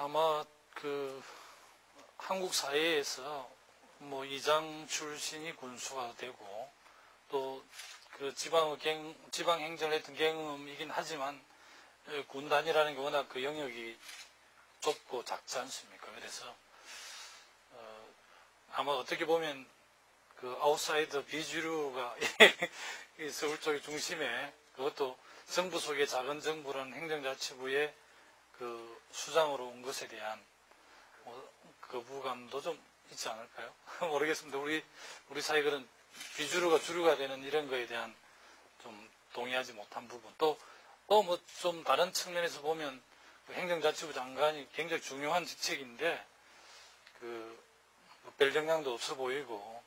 아마 한국 사회에서 뭐 이장 출신이 군수가 되고 또 지방 행정을 했던 경험이긴 하지만 군단이라는 게 워낙 그 영역이 좁고 작지 않습니까? 그래서 아마 어떻게 보면 그 아웃사이더 비주류가 이 서울 쪽의 중심에, 그것도 정부 속의 작은 정부라는 행정자치부의 그 수장으로 온 것에 대한 거부감도 좀 있지 않을까요? 모르겠습니다. 우리 사회 그런 비주류가 주류가 되는 이런 거에 대한 좀 동의하지 못한 부분, 또 뭐 좀 다른 측면에서 보면 그 행정자치부 장관이 굉장히 중요한 직책인데 별 역량도 없어 보이고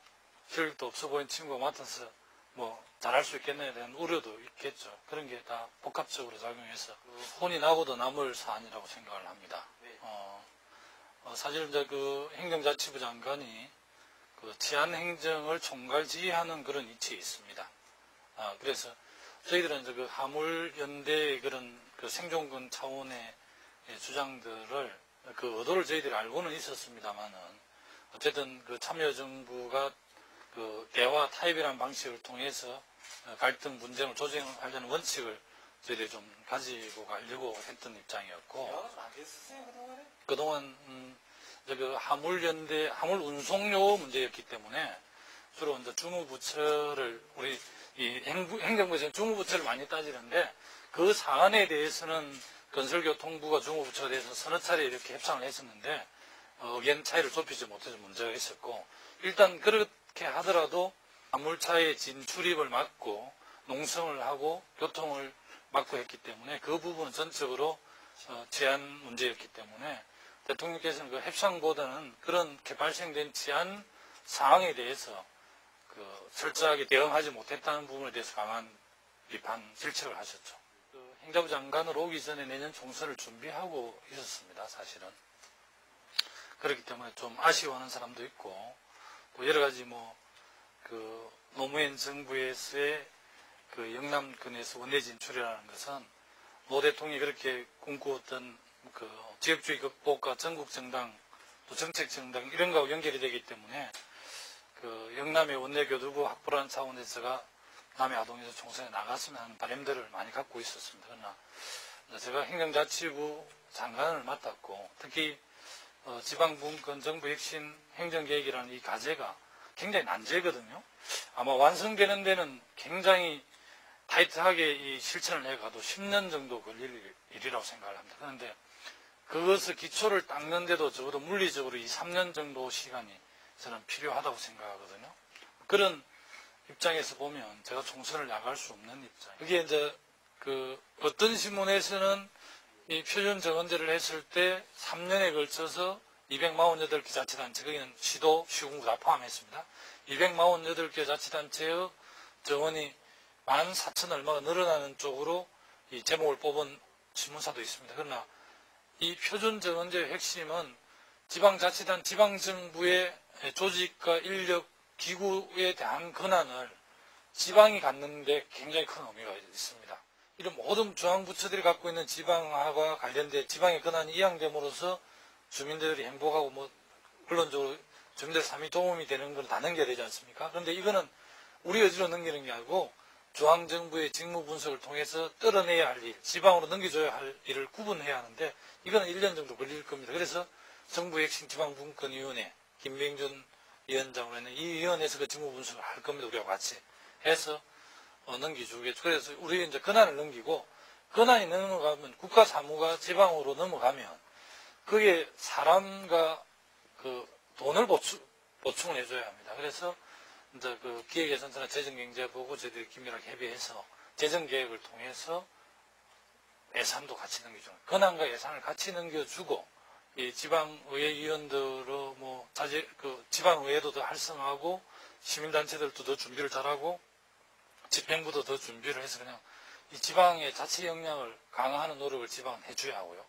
실력도 없어 보이는 친구가 맡아서 뭐 잘할 수 있겠느냐에 대한 우려도 있겠죠. 그런 게 다 복합적으로 작용해서 혼이 나고도 남을 사안이라고 생각을 합니다. 사실 이제 그 행정자치부 장관이 그 치안행정을 총괄 지휘하는 그런 위치에 있습니다. 그래서 저희들은 이제 그 화물연대의 그런 그 생존권 차원의 주장들을 그 의도를 저희들이 알고는 있었습니다만은, 어쨌든 그 참여정부가 그 대화 타협이라는 방식을 통해서 갈등 분쟁을 조정하려는 원칙을 저희들이 좀 가지고 가려고 했던 입장이었고, 그동안 그 화물연대, 화물 운송료 문제였기 때문에 주로 이제 주무부처를 우리 이 행정부에서는 주무부처를 많이 따지는데, 그 사안에 대해서는 건설교통부가 주무부처에 대해서 서너 차례 이렇게 협상을 했었는데 의견 차이를 좁히지 못해서 문제가 있었고, 일단 그렇게 하더라도 화물차의 진출입을 막고 농성을 하고 교통을 막고 했기 때문에 그 부분은 전적으로 치안 문제였기 때문에 대통령께서는 그 협상보다는 그렇게 발생된 치안 상황에 대해서 철저하게 대응하지 못했다는 부분에 대해서 강한 비판, 질책을 하셨죠. 행정부 장관으로 오기 전에 내년 총선을 준비하고 있었습니다, 사실은. 그렇기 때문에 좀 아쉬워하는 사람도 있고, 또 여러 가지 노무현 정부에서의 그 영남권에서 원내 진출이라는 것은 노 대통령이 그렇게 꿈꾸었던 그 지역주의 극복과 전국정당, 또 정책정당 이런 거하고 연결이 되기 때문에 그 영남의 원내교두부 확보라는 차원에서가 남해 아동에서 총선에 나갔으면 하는 바람들을 많이 갖고 있었습니다. 그러나 제가 행정자치부 장관을 맡았고, 특히 지방분권 정부 핵심 행정계획이라는 이 과제가 굉장히 난제거든요. 아마 완성되는 데는 굉장히 타이트하게 이 실천을 해가도 10년 정도 걸릴 일이라고 생각을 합니다. 그런데 그것을 기초를 닦는데도 적어도 물리적으로 2, 3년 정도 시간이 저는 필요하다고 생각하거든요. 그런 입장에서 보면 제가 총선을 나갈 수 없는 입장. 그게 이제 어떤 신문에서는 이 표준 정원제를 했을 때 3년에 걸쳐서 248개 자치단체, 거기는 시도, 시군구 다 포함했습니다. 248개 자치단체의 정원이 14,000 얼마가 늘어나는 쪽으로 이 제목을 뽑은 신문사도 있습니다. 그러나 이 표준 정원제의 핵심은 지방자치단, 지방정부의 조직과 인력, 기구에 대한 권한을 지방이 갖는데 굉장히 큰 의미가 있습니다. 이런 모든 중앙부처들이 갖고 있는 지방화와 관련된 지방의 권한이 이양됨으로써 주민들이 행복하고 물론적으로 주민들 삶이 도움이 되는 건 다 넘겨야 되지 않습니까? 그런데 이거는 우리 의지로 넘기는 게 아니고 중앙정부의 직무 분석을 통해서 떨어내야 할 일, 지방으로 넘겨줘야 할 일을 구분해야 하는데 이거는 1년 정도 걸릴 겁니다. 그래서 정부 핵심 지방분권위원회 김병준 위원장으로 있는 이 위원회에서 그 직무 분석을 할 겁니다. 우리와 같이 해서 넘겨주겠죠. 그래서 우리 이제 권한을 넘기고, 권한이 넘어가면 국가 사무가 지방으로 넘어가면 그게 사람과 돈을 보충을 해줘야 합니다. 그래서 이제 기획예산서나 재정경제 보고 저희들이 긴밀하게 협의해서 재정계획을 통해서 예산도 같이 넘겨주는, 권한과 예산을 같이 넘겨주고, 이 지방의회 위원들의 지방의회도 더 활성화하고, 시민단체들도 더 준비를 잘하고, 집행부도 더 준비를 해서 그냥 이 지방의 자치 역량을 강화하는 노력을 지방은 해줘야 하고요.